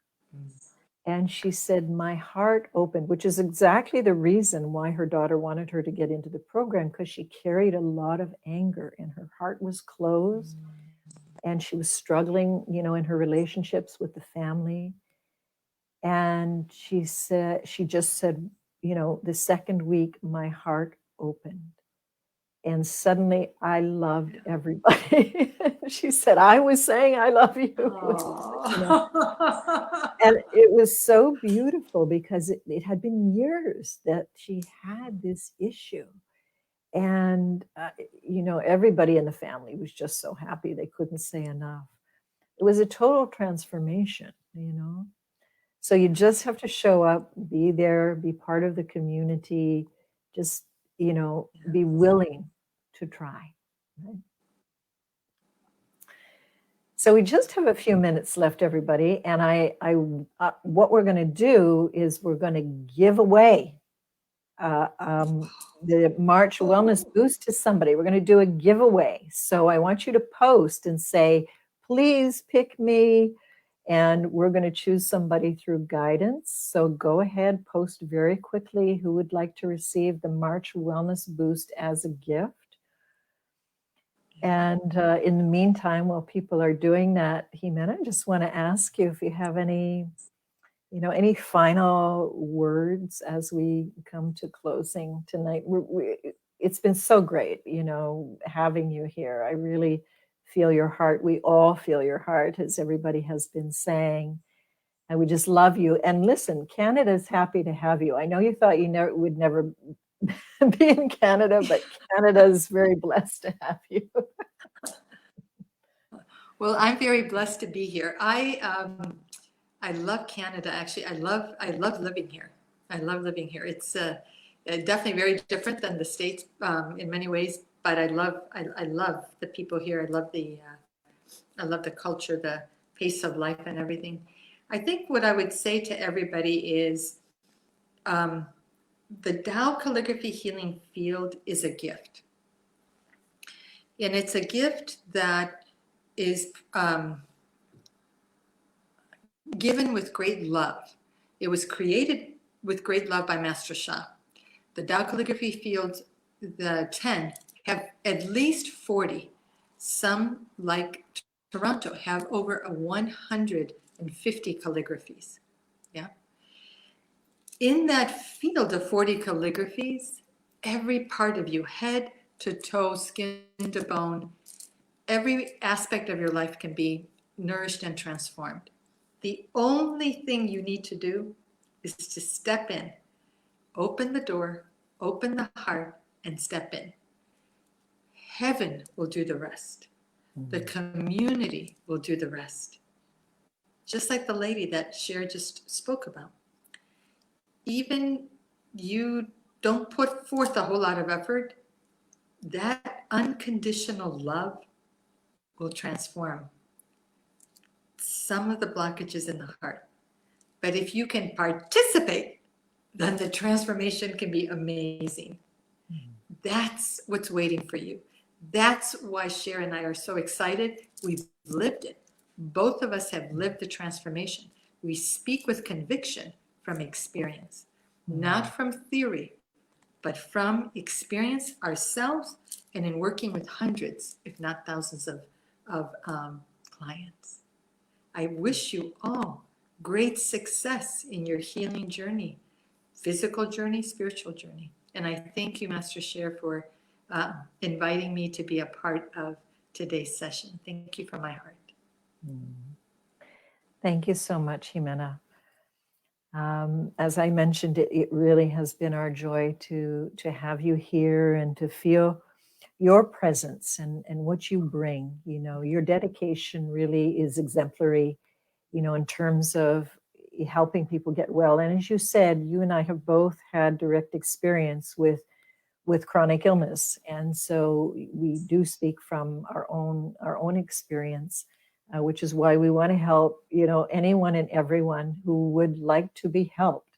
And she said, my heart opened, which is exactly the reason why her daughter wanted her to get into the program, because she carried a lot of anger and her heart was closed. And she was struggling, you know, in her relationships with the family. And she just said, you know, the second week, my heart opened. And suddenly I loved everybody. She said, I was saying, I love you. You know? And it was so beautiful because it had been years that she had this issue. And, you know, everybody in the family was just so happy. They couldn't say enough. It was a total transformation, you know. So you just have to show up, be there, be part of the community, just, you know, be willing to try. Right? So we just have a few minutes left, everybody. And what we're going to do is we're going to give away the March Wellness Boost to somebody. We're going to do a giveaway. So I want you to post and say, please pick me. And we're going to choose somebody through guidance. So go ahead, post very quickly who would like to receive the March Wellness Boost as a gift. And in the meantime, while people are doing that, Ximena, I just want to ask you if you have any, you know, any final words as we come to closing tonight. It's been so great, you know, having you here. I really feel your heart. We all feel your heart, as everybody has been saying. And we just love you. And listen, Canada's happy to have you. I know you thought you would never be in Canada, but Canada is very blessed to have you. Well, I'm very blessed to be here. I love Canada. Actually, I love living here. I love living here. It's definitely very different than the States in many ways. But I love the people here. I love the culture, the pace of life, and everything. I think what I would say to everybody is, the Tao calligraphy healing field is a gift, and it's a gift that is given with great love. It was created with great love by Master Sha. The Tao calligraphy fields, the 10, have at least 40. Some, like Toronto, have over 150 calligraphies. Yeah. In that field of 40 calligraphies, every part of you, head to toe, skin to bone, every aspect of your life can be nourished and transformed. The only thing you need to do is to step in, open the door, open the heart, and step in. Heaven will do the rest. The community will do the rest. Just like the lady that Cher just spoke about. Even you don't put forth a whole lot of effort, that unconditional love will transform some of the blockages in the heart. But if you can participate, then the transformation can be amazing. That's what's waiting for you. That's why Cher and I are so excited. We've lived it. Both of us have lived the transformation. We speak with conviction from experience, not from theory, but from experience ourselves and in working with hundreds, if not thousands of clients. I wish you all great success in your healing journey, physical journey, spiritual journey. And I thank you, Master Cher, for inviting me to be a part of today's session. Thank you from my heart. Thank you so much, Ximena. As I mentioned, it really has been our joy to have you here and to feel your presence and what you bring. You know, your dedication really is exemplary, you know, in terms of helping people get well. And as you said, you and I have both had direct experience with chronic illness, and so we do speak from our own experience. Which is why we want to help, you know, anyone and everyone who would like to be helped.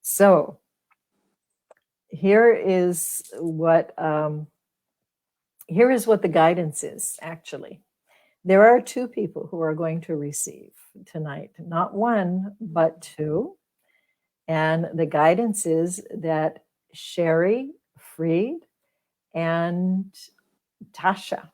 So here is what the guidance is, actually. There are two people who are going to receive tonight, not one, but two. And the guidance is that Sherry Freed and Tasha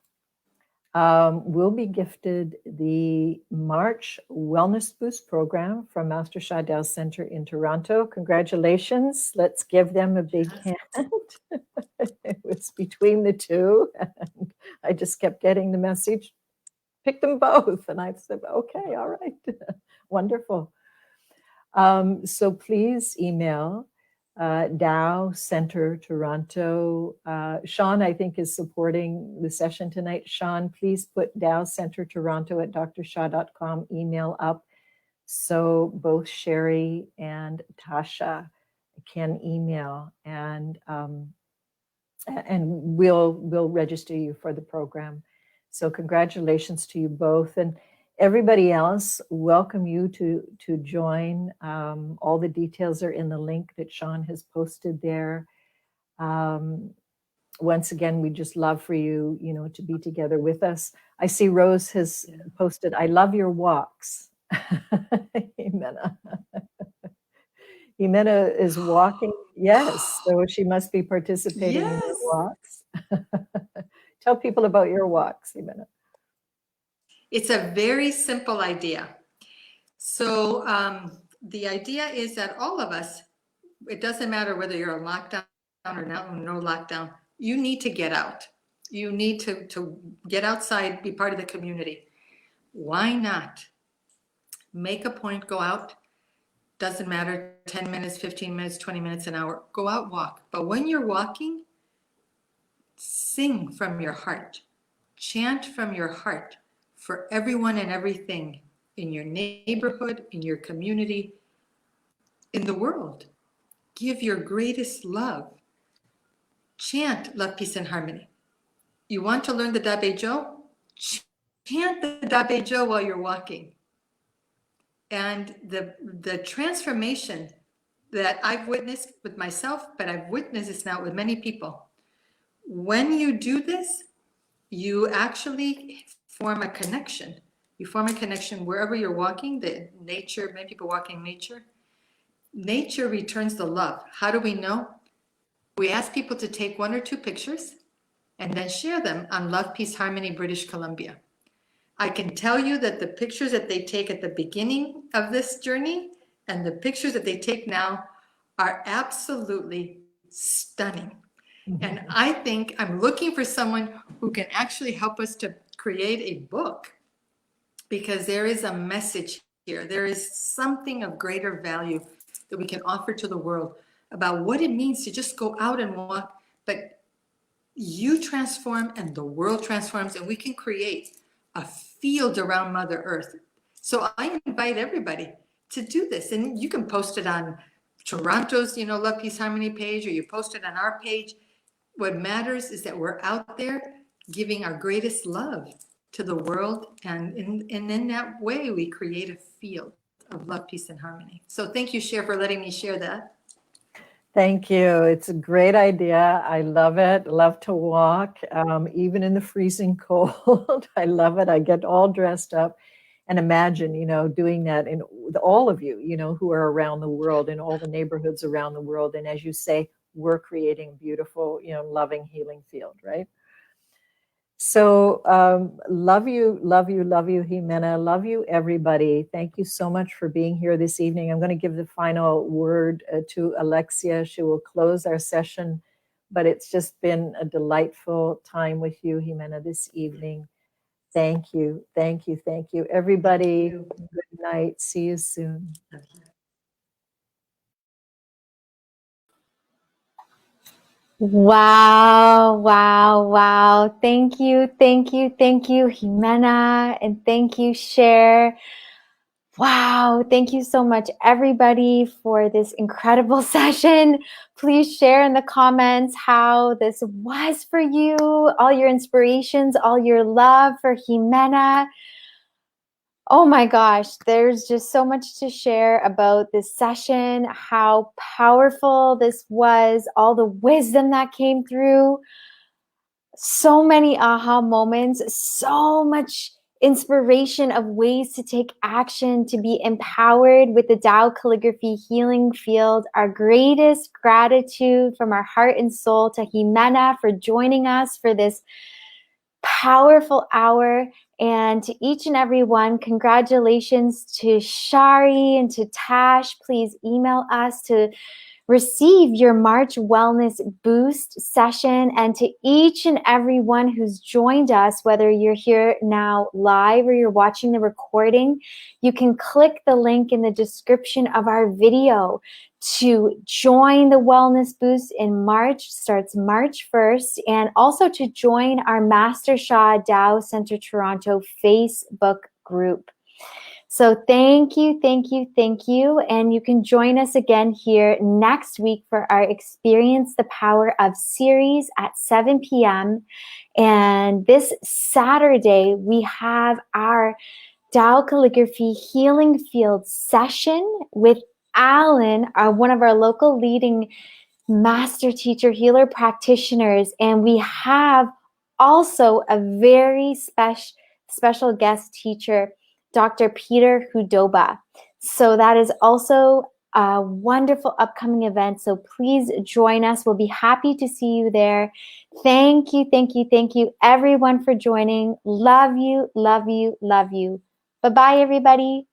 will be gifted the March Wellness Boost program from Master Sha Tao Center in Toronto. Congratulations. Let's give them a big hand. It was between the two. And I just kept getting the message, pick them both. And I said, okay, all right. Wonderful. So please email TaoCentreToronto. Sean, I think, is supporting the session tonight. Sean, please put TaoCentreToronto at drsha.com email up so both Sherry and Tasha can email, and we'll register you for the program. So congratulations to you both. And everybody else, welcome you to join. All the details are in the link that Sean has posted there. Once again, we just love for you, you know, to be together with us. I see Rose has posted, I love your walks. Ximena. Ximena is walking. Yes, so she must be participating in your walks. Tell people about your walks, Ximena. It's a very simple idea. So the idea is that all of us, it doesn't matter whether you're on lockdown or no lockdown, you need to get out. You need to get outside, be part of the community. Why not? Make a point, go out. Doesn't matter, 10 minutes, 15 minutes, 20 minutes, an hour. Go out, walk. But when you're walking, sing from your heart. Chant from your heart for everyone and everything in your neighborhood, in your community, in the world. Give your greatest love. Chant love, peace, and harmony. You want to learn the Da Bei Jo? Chant the Da Bei Jo while you're walking. And the transformation that I've witnessed with myself, but I've witnessed this now with many people. When you do this, you actually form a connection. You form a connection wherever you're walking, the nature, many people walking nature. Nature returns the love. How do we know? We ask people to take 1 or 2 pictures and then share them on Love, Peace, Harmony, British Columbia. I can tell you that the pictures that they take at the beginning of this journey and the pictures that they take now are absolutely stunning. And I think I'm looking for someone who can actually help us to create a book, because there is a message here. There is something of greater value that we can offer to the world about what it means to just go out and walk, but you transform and the world transforms, and we can create a field around Mother Earth. So I invite everybody to do this, and you can post it on Toronto's, Love, Peace, Harmony page, or you post it on our page. What matters is that we're out there giving our greatest love to the world, and in that way, we create a field of love, peace, and harmony. So thank you, Cher, for letting me share that. Thank you. It's a great idea. I love it. Love to walk, even in the freezing cold. I love it. I get all dressed up. And imagine, doing that in all of you, who are around the world, in all the neighborhoods around the world. And as you say, we're creating a beautiful, loving, healing field, right? So love you, love you, love you, Ximena. Love you, everybody. Thank you so much for being here this evening. I'm going to give the final word to Alexia. She will close our session, but it's just been a delightful time with you, Ximena, this evening. Thank you, thank you, thank you. Everybody, good night. See you soon. Wow, wow, wow. Thank you, thank you, thank you, Ximena, and thank you, Cher. Wow, thank you so much, everybody, for this incredible session. Please share in the comments how this was for you, all your inspirations, all your love for Ximena. Oh my gosh, there's just so much to share about this session, how powerful this was, all the wisdom that came through, so many aha moments, so much inspiration of ways to take action, to be empowered with the Tao calligraphy healing field. Our greatest gratitude from our heart and soul to Ximena for joining us for this powerful hour. And to each and every one, congratulations to Shari and to Tash. Please email us to receive your March Wellness Boost session. And to each and every one who's joined us, whether you're here now live or you're watching the recording, you can click the link in the description of our video to join the Wellness Boost in March. Starts March 1st, and also to join our Master Sha Tao Center Toronto Facebook group. So thank you, thank you, thank you. And you can join us again here next week for our Experience the Power of series at 7 p.m. And this Saturday, we have our Tao Calligraphy Healing Field session with Alan, one of our local leading master teacher healer practitioners. And we have also a very special guest teacher, Dr. Peter Hudoba. So that is also a wonderful upcoming event. So please join us. We'll be happy to see you there. Thank you, thank you, thank you, everyone, for joining. Love you, love you, love you. Bye-bye, everybody.